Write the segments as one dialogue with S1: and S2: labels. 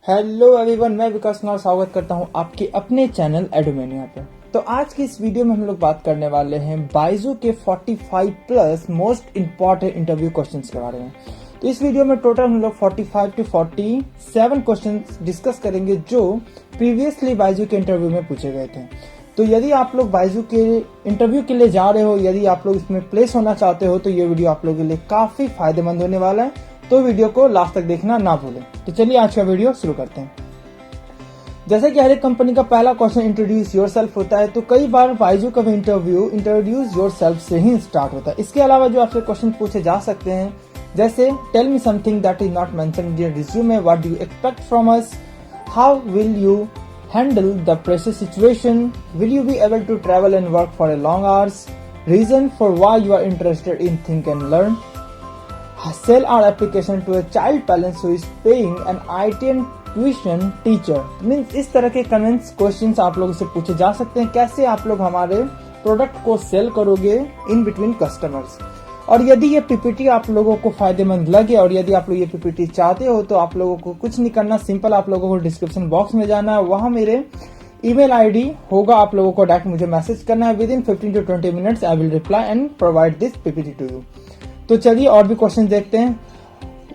S1: Hello everyone, मैं विकास कुमार स्वागत करता हूं आपके अपने चैनल एडोमेनिया पे। तो आज की इस वीडियो में हम लोग बात करने वाले हैं बाइजू के 45 plus most important interview questions के बारे में। तो इस वीडियो में टोटल हम लोग 45 to 47 क्वेश्चंस डिस्कस करेंगे जो प्रीवियसली बाइजू के इंटरव्यू में पूछे गए थे। तो यदि आप लोग बाइजू के इंटरव्यू के लिए जा रहे हो, यदि आप लोग इसमें प्लेस होना चाहते हो, तो ये वीडियो आप लोगों के लिए काफी फायदेमंद होने वाला है। तो वीडियो को लास्ट तक देखना ना भूलें। तो चलिए आज का वीडियो शुरू करते हैं। जैसे कि हर एक कंपनी का पहला क्वेश्चन इंट्रोड्यूस योरसेल्फ होता है, तो कई बार बाइजू का इंटरव्यू इंट्रोड्यूस योरसेल्फ से ही स्टार्ट होता है। इसके अलावा जो आपसे क्वेश्चन पूछे जा सकते हैं, जैसे tell me something that is not mentioned in your resume, what do you expect from us, how will you handle the pressure situation, will you be able to travel and work for a long hours, reason for why you are interested in Think and Learn, sell our application to a child parent who is paying an ITN tuition teacher। Means इस तरह के convince questions आप लोगों से पूछे जा सकते हैं, कैसे आप लोग हमारे प्रोडक्ट को सेल करोगे इन बिटवीन कस्टमर्स। और यदि ये पीपीटी आप लोगों को फायदेमंद लगे और यदि आप लोग ये पीपीटी चाहते हो, तो आप लोगों को कुछ नहीं करना, सिंपल आप लोगों को डिस्क्रिप्शन बॉक्स में जाना है, वहां मेरे ईमेल आईडी होगा, आप लोगों को डायरेक्ट मुझे मैसेज करना है। Within 15 to 20 minutes I will reply and provide this PPT to you. तो चलिए और भी क्वेश्चन देखते हैं।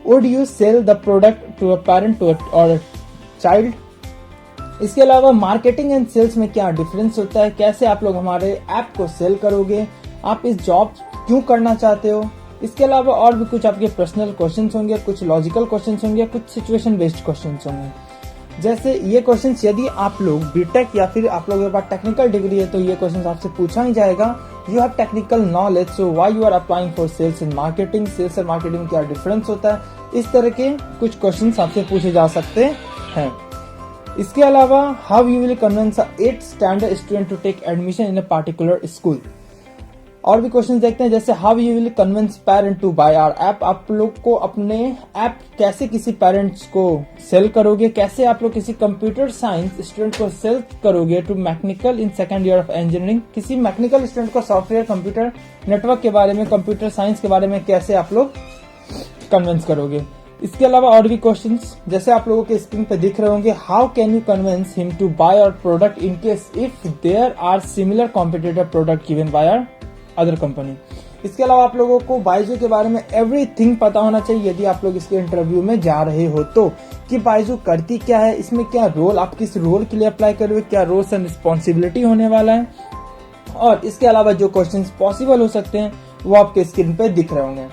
S1: Would you sell the product to a parent और चाइल्ड। इसके अलावा मार्केटिंग एंड सेल्स में क्या डिफरेंस होता है, कैसे आप लोग हमारे ऐप को सेल करोगे, आप इस जॉब क्यों करना चाहते हो। इसके अलावा और भी कुछ आपके पर्सनल क्वेश्चंस होंगे, कुछ लॉजिकल क्वेश्चंस होंगे, कुछ सिचुएशन बेस्ड क्वेश्चंस होंगे। जैसे ये क्वेश्चंस यदि आप लोग बीटेक या फिर आप लोगों के पास टेक्निकल डिग्री है, तो ये क्वेश्चंस आपसे पूछा ही जाएगा। You have technical knowledge, so why you are applying for sales and marketing, sales and marketing में क्या डिफरेंस होता है, इस तरह के कुछ क्वेश्चंस आपसे पूछे जा सकते हैं। इसके अलावा how you will convince a 8th standard student to take admission in a particular school. और भी क्वेश्चन देखते हैं, जैसे how you will convince parent to buy our app. आप लोग को अपने ऐप कैसे किसी पेरेंट्स को सेल करोगे, कैसे आप लोग किसी कंप्यूटर साइंस स्टूडेंट को सेल करोगे to mechanical in second year of engineering. किसी मैकेनिकल स्टूडेंट को सॉफ्टवेयर, कंप्यूटर नेटवर्क के बारे में, कंप्यूटर साइंस के बारे में कैसे आप लोग कन्विंस करोगे। इसके अलावा और भी क्वेश्चंस जैसे आप लोगों के स्क्रीन पे दिख रहे होंगे, how can you convince him to buy our product in case if there are similar competitive product given by our other company. इसके अलावा आप लोगों को बाइजू के बारे में एवरीथिंग पता होना चाहिए यदि आप लोग इसके इंटरव्यू में जा रहे हो, तो कि बाइजू करती क्या है, इसमें क्या रोल, आप किस रोल के लिए अप्लाई करोगे, क्या रोल्स एंड रिस्पॉन्सिबिलिटी होने वाला है। और इसके अलावा जो क्वेश्चंस पॉसिबल हो सकते हैं वो आपके स्क्रीन पे दिख रहे होंगे।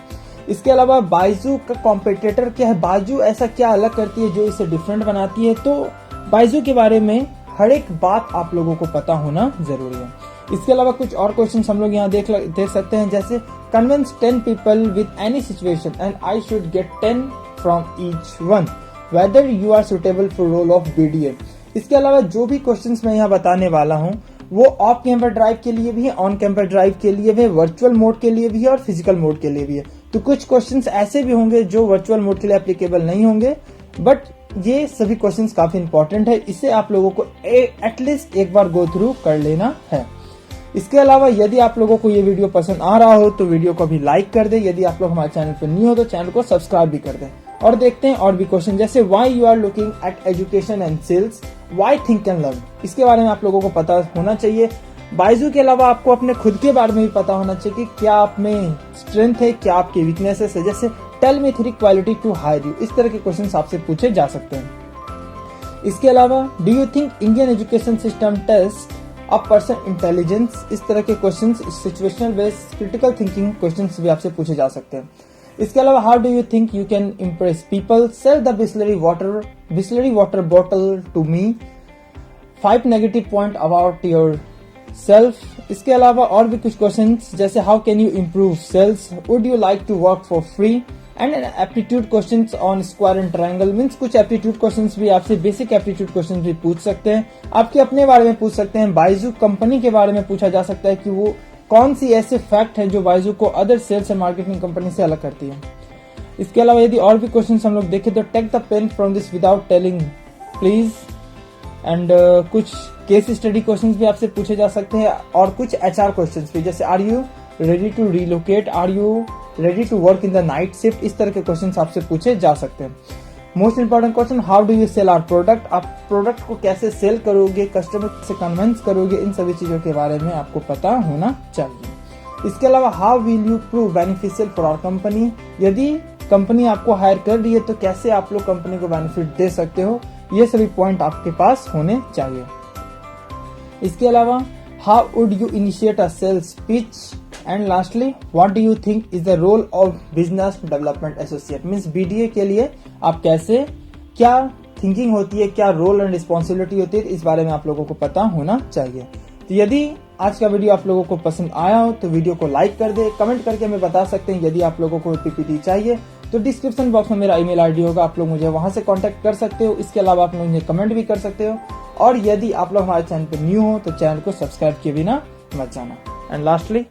S1: इसके अलावा बाइजू का कॉम्पिटिटर क्या है, बाइजू ऐसा क्या अलग करती है जो इसे डिफरेंट बनाती है। तो बाइजू के बारे में हर एक बात आप लोगों को पता होना जरूरी है। इसके अलावा कुछ और क्वेश्चंस हम लोग यहाँ देख सकते हैं, जैसे convince 10 people with any situation and I should get 10 from each one, whether you are suitable for role of BDA. इसके अलावा जो भी क्वेश्चंस मैं यहाँ बताने वाला हूँ वो ऑफ कैंपर ड्राइव के लिए भी है, ऑन कैंपर ड्राइव के लिए भी है, वर्चुअल मोड के लिए भी है और फिजिकल मोड के लिए भी है। तो कुछ क्वेश्चंस ऐसे भी होंगे जो वर्चुअल मोड के लिए एप्लीकेबल नहीं होंगे, बट ये सभी क्वेश्चंस काफी इंपॉर्टेंट है, इसे आप लोगों को एटलीस्ट एक बार गो थ्रू कर लेना है। इसके अलावा यदि आप लोगों को ये वीडियो पसंद आ रहा हो तो वीडियो को भी लाइक कर दे, यदि आप लोग हमारे चैनल पर न्यू हो तो चैनल को सब्सक्राइब भी कर दें। और देखते हैं और भी क्वेश्चन, जैसे why you are looking at education and sales, why Think and Learn. इसके बारे में आप लोगों को पता होना चाहिए। बाइजू के अलावा आपको अपने खुद के बारे में भी पता होना चाहिए कि क्या आप में स्ट्रेंथ है, क्या आपकी वीकनेसेस है। जैसे tell me 3 quality to hire you, इस तरह के क्वेश्चन आपसे पूछे जा सकते हैं। इसके अलावा do you think Indian education system test a person intelligence, इस तरह के questions, situational based critical thinking questions भी आपसे पूछे जा सकते हैं। इसके अलावा how do you think you can impress people, sell the Bisleri water bottle to me, 5 negative point about yourself. इसके अलावा और भी कुछ क्वेश्चंस, जैसे how can you improve sales, would you like to work for free, and aptitude questions on square and triangle. Means कुछ aptitude questions भी आपसे, basic aptitude questions भी पूछ सकते हैं, आपके अपने बारे में पूछ सकते हैं, बाइजू कंपनी के बारे में पूछा जा सकता है कि वो कौन सी ऐसे फैक्ट है जो बाइजू को other sales and marketing company से अलग करती है। इसके अलावा यदि और भी क्वेश्चंस हम लोग देखें तो take the pen from this without telling please, and कुछ केस स्टडी क्वेश्चंस भी आपसे पूछे जा सकते हैं और कुछ एचआर क्वेश्चंस भी, जैसे are you ready to relocate, are you ready to work in the night shift, इस तरह के क्वेश्चंस आपसे पूछे जा सकते हैं। Most important question, how do you sell our product, आप प्रोडक्ट को कैसे सेल करोगे, कस्टमर से कन्विंस करोगे, इन सभी चीजों के बारे में आपको पता होना चाहिए। इसके अलावा how will you prove beneficial for our company, यदि कंपनी आपको हायर कर रही है तो कैसे आप लोग कंपनी को बेनिफिट दे सकते हो, ये सभी पॉइंट आपके पास होने चाहिए। इसके अलावा how would you initiate a sales pitch, and lastly what do you think is the role of business development associate, means BDA के लिए आप कैसे, क्या थिंकिंग होती है, क्या रोल एंड रिस्पॉन्सिबिलिटी होती है, इस बारे में आप लोगों को पता होना चाहिए। तो यदि आज का वीडियो आप लोगों को पसंद आया हो तो वीडियो को लाइक कर दे, कमेंट करके हमें बता सकते हैं। यदि आप लोगों को पीपीटी चाहिए तो डिस्क्रिप्शन बॉक्स में मेरा ईमेल आईडी होगा, आप लोग मुझे वहां से कांटेक्ट कर सकते हो। इसके अलावा आप लोग मुझे कमेंट भी कर सकते हो, और यदि आप लोग हमारे चैनल पर न्यू हो तो चैनल को सब्सक्राइब किए बिना मत जाना। And lastly